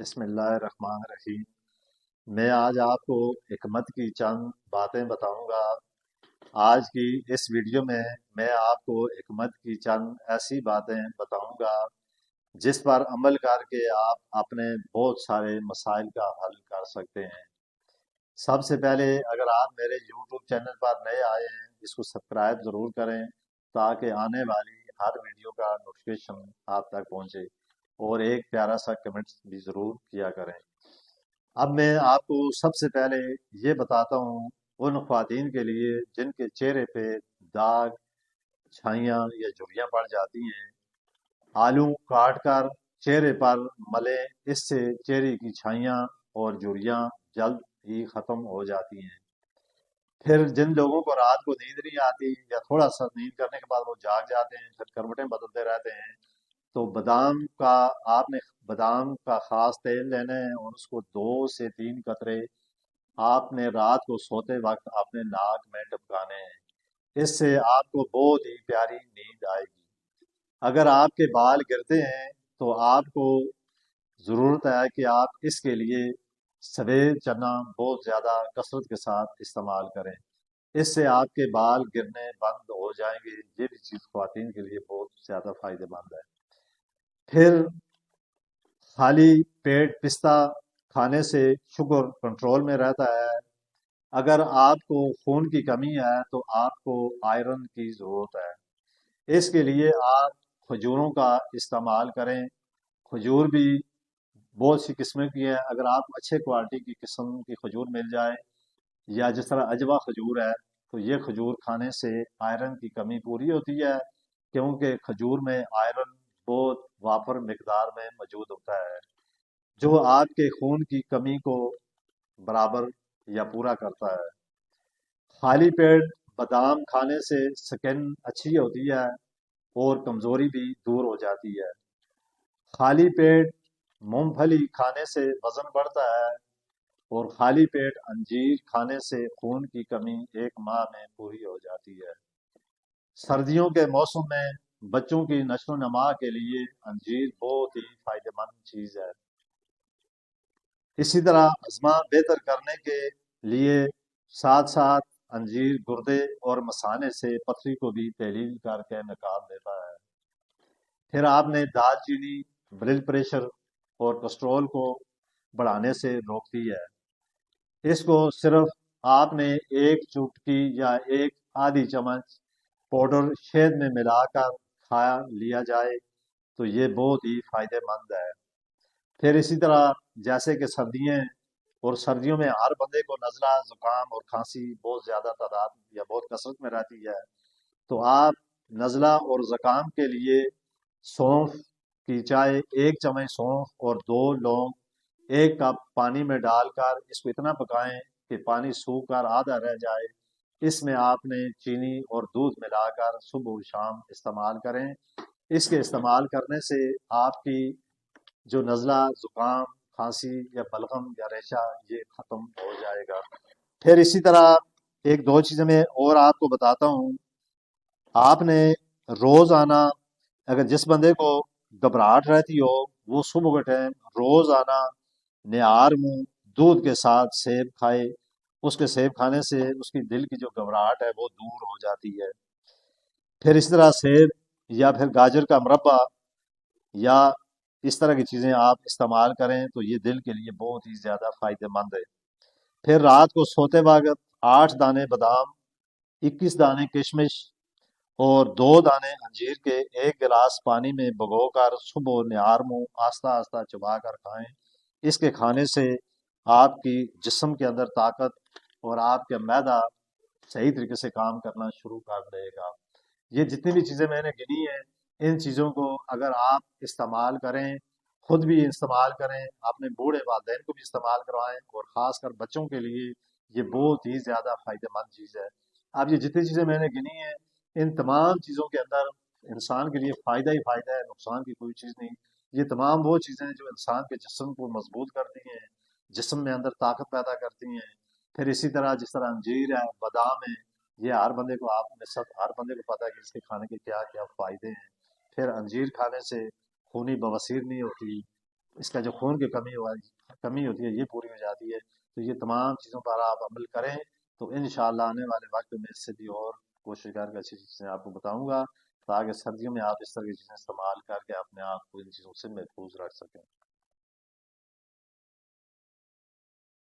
بسم اللہ الرحمن الرحیم۔ میں آج آپ کو حکمت کی چند باتیں بتاؤں گا۔ آج کی اس ویڈیو میں آپ کو حکمت کی چند ایسی باتیں بتاؤں گا جس پر عمل کر کے آپ اپنے بہت سارے مسائل کا حل کر سکتے ہیں۔ سب سے پہلے اگر آپ میرے یوٹیوب چینل پر نئے آئے ہیں اس کو سبسکرائب ضرور کریں تاکہ آنے والی ہر ویڈیو کا نوٹیفیکیشن آپ تک پہنچے، اور ایک پیارا سا کمنٹ بھی ضرور کیا کریں۔ اب میں آپ کو سب سے پہلے یہ بتاتا ہوں ان خواتین کے لیے جن کے چہرے پہ داغ، چھائیاں یا جھریاں پڑ جاتی ہیں۔ آلو کاٹ کر چہرے پر ملیں، اس سے چہرے کی چھائیاں اور جھریاں جلد ہی ختم ہو جاتی ہیں۔ پھر جن لوگوں کو رات کو نیند نہیں آتی یا تھوڑا سا نیند کرنے کے بعد وہ جاگ جاتے ہیں، پھر کروٹیں بدلتے رہتے ہیں، تو آپ نے بادام کا خاص تیل لینا ہے اور اس کو 2 سے 3 قطرے آپ نے رات کو سوتے وقت اپنے ناک میں ٹپکانے ہیں۔ اس سے آپ کو بہت ہی پیاری نیند آئے گی۔ اگر آپ کے بال گرتے ہیں تو آپ کو ضرورت ہے کہ آپ اس کے لیے سفید چنا بہت زیادہ کثرت کے ساتھ استعمال کریں، اس سے آپ کے بال گرنے بند ہو جائیں گے۔ یہ بھی چیز خواتین کے لیے بہت زیادہ فائدہ مند ہے۔ پھر خالی پیٹ پستہ کھانے سے شوگر کنٹرول میں رہتا ہے۔ اگر آپ کو خون کی کمی ہے تو آپ کو آئرن کی ضرورت ہے، اس کے لیے آپ کھجوروں کا استعمال کریں۔ کھجور بھی بہت سی قسمیں کی ہیں، اگر آپ کو اچھے کوالٹی کی قسم کی کھجور مل جائے یا جس طرح اجوا کھجور ہے تو یہ کھجور کھانے سے آئرن کی کمی پوری ہوتی ہے، کیونکہ کھجور میں آئرن بہت وافر مقدار میں موجود ہوتا ہے جو آپ کے خون کی کمی کو برابر یا پورا کرتا ہے۔ خالی پیٹ بادام کھانے سے سکن اچھی ہوتی ہے اور کمزوری بھی دور ہو جاتی ہے۔ خالی پیٹ مونگ پھلی کھانے سے وزن بڑھتا ہے، اور خالی پیٹ انجیر کھانے سے خون کی کمی 1 ماہ میں پوری ہو جاتی ہے۔ سردیوں کے موسم میں بچوں کی نشو و نما کے لیے انجیر بہت ہی فائدہ مند چیز ہے۔ اسی طرح ہضمہ بہتر کرنے کے لیے ساتھ ساتھ انجیر گردے اور مثانے سے پتھری کو بھی تحلیل کر کے نکال دیتا ہے۔ پھر آپ نے دال چینی بلڈ پریشر اور کولیسٹرول کو بڑھانے سے روکتی ہے۔ اس کو صرف آپ نے 1 چٹکی یا 1 آدھی چمچ پاؤڈر شہد میں ملا کر کھا لیا جائے تو یہ بہت ہی فائدہ مند ہے۔ پھر اسی طرح جیسے کہ سردیاں ہیں، اور سردیوں میں ہر بندے کو نزلہ، زکام اور کھانسی بہت زیادہ تعداد یا بہت کثرت میں رہتی ہے، تو آپ نزلہ اور زکام کے لیے سونف کی چائے 1 چمچ سونف اور 2 لونگ 1 کپ پانی میں ڈال کر اس کو اتنا پکائیں کہ پانی سوکھ کر آدھا رہ جائے، اس میں آپ نے چینی اور دودھ ملا کر صبح و شام استعمال کریں۔ اس کے استعمال کرنے سے آپ کی جو نزلہ، زکام، کھانسی یا بلغم یا ریشہ یہ ختم ہو جائے گا۔ پھر اسی طرح 1 2 چیزیں میں اور آپ کو بتاتا ہوں۔ آپ نے روزانہ، اگر جس بندے کو گھبراہٹ رہتی ہو وہ صبح کے ٹائم روزانہ نہار منہ دودھ کے ساتھ سیب کھائے، اس کے سیب کھانے سے اس کی دل کی جو گھبراہٹ ہے وہ دور ہو جاتی ہے۔ پھر اس طرح سیب یا پھر گاجر کا مربع یا اس طرح کی چیزیں آپ استعمال کریں تو یہ دل کے لیے بہت ہی زیادہ فائدہ مند ہے۔ پھر رات کو سوتے وقت 8 دانے بادام، 21 دانے کشمش اور 2 دانے انجیر کے 1 گلاس پانی میں بھگو کر صبح نہار منہ آہستہ آہستہ چبا کر کھائیں۔ اس کے کھانے سے آپ کی جسم کے اندر طاقت اور آپ کا معدہ صحیح طریقے سے کام کرنا شروع کر دے گا۔ یہ جتنی بھی چیزیں میں نے گنی ہیں، ان چیزوں کو اگر آپ استعمال کریں، خود بھی استعمال کریں، اپنے بوڑھے والدین کو بھی استعمال کروائیں، اور خاص کر بچوں کے لیے یہ بہت ہی زیادہ فائدہ مند چیز ہے۔ اب یہ جتنی چیزیں میں نے گنی ہیں ان تمام چیزوں کے اندر انسان کے لیے فائدہ ہی فائدہ ہے، نقصان کی کوئی چیز نہیں۔ یہ تمام وہ چیزیں ہیں جو انسان کے جسم کو مضبوط کرتی ہیں، جسم میں اندر طاقت پیدا کرتی ہیں۔ پھر اسی طرح جس طرح انجیر ہے، بادام ہے، یہ ہر بندے کو ہر بندے کو پتہ ہے کہ اس کے کھانے کے کیا کیا فائدے ہیں۔ پھر انجیر کھانے سے خونی بواسیر نہیں ہوتی، اس کا جو خون کی کمی ہوتی ہے یہ پوری ہو جاتی ہے۔ تو یہ تمام چیزوں پر آپ عمل کریں تو انشاءاللہ آنے والے وقت میں اس سے بھی اور کوشش کر کے اچھی چیزیں آپ کو بتاؤں گا، تاکہ سردیوں میں آپ اس طرح کی چیزیں استعمال کر کے اپنے آپ کو ان چیزوں سے محفوظ رکھ سکیں۔